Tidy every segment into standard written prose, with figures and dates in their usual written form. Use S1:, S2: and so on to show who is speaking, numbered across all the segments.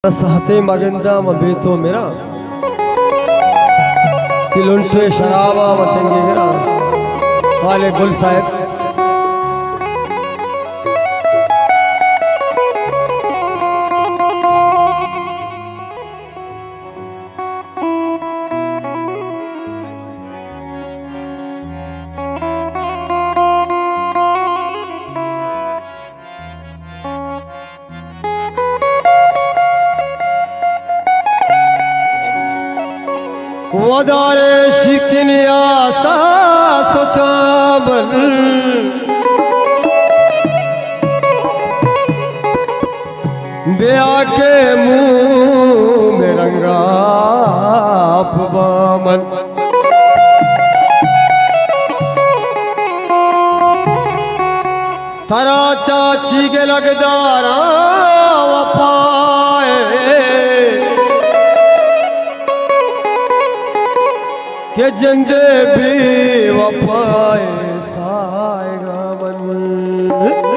S1: सहते मगंदा मबेतो मेरा तिलुंटे शराबा मतंगे मेरा खाले गुल साहब वदारे शिकन आसा सोचाबल ब्याह के मुंह में रंगा बामन तारा चाची के लगदारा वपाए के जिंदे भी वफाए साएगा मन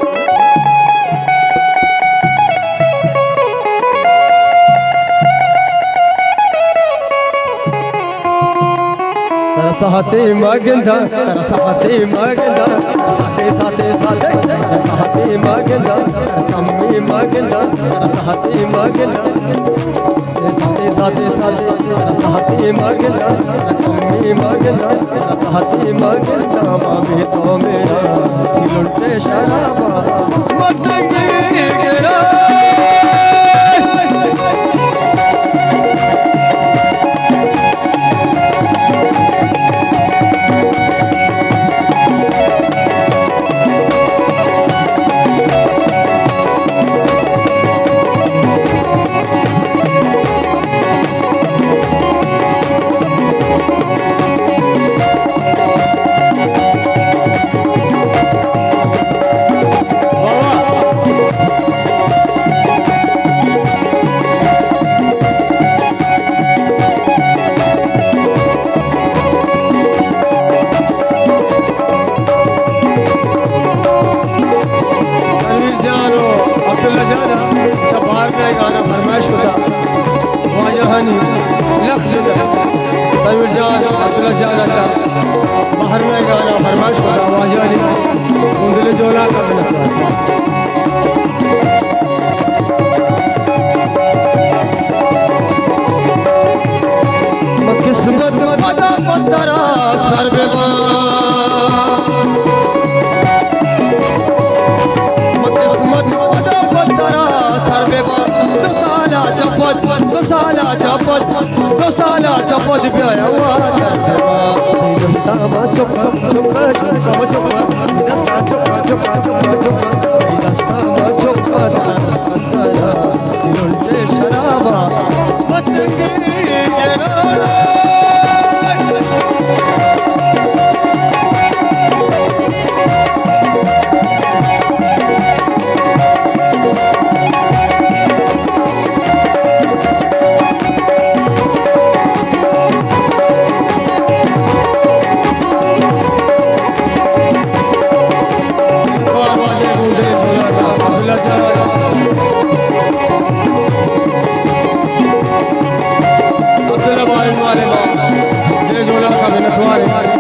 S1: तरसहते मगंदा तरसहते मगंदा साथे साथे साथे तरसहते मगंदा कम्मी मगंदा तरसहते मगंदा साथे साथे साथे तरसहते मगंदा कम्मी मगंदा तरसहते मगंदा मावे तो मेरा तिलुंटे शराबा मतंगे गिरा बाहर में गाना फरमाइश होता आवाज़ उंदले जोला का किस्मत बता पतरा सर्वे किस्मत बता पतरा सर्वे तो साला चपत प्यारा दस्तामा चुपा चुपा चुपा चुपा दस्ता चुपा चुपा चुपा चुपा दस्तामा चुपा संसारा तिलुंटे शराबा मतंगे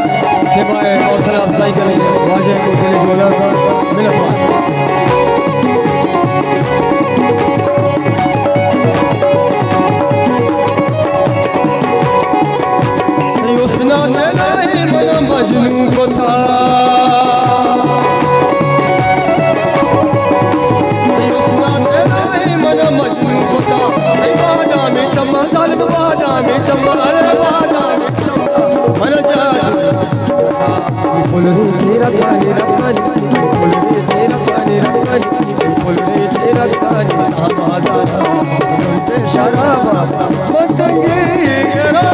S1: हौसला अफजाई करेंगे वाजे को दिल जोला का मिलत उसना नहीं मना मजनू को था उसना नहीं मना मजनू को था बादा में चम्मा साल बादा में चम्मा बादा में चम्मा मन जा फुलरे चेरा कानी रखनी फुलरे चेरा कानी रखनी फुलरे चेरा कानी आबादा तिलुंटे शराबा मतंगे गिरा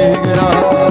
S1: निगरानी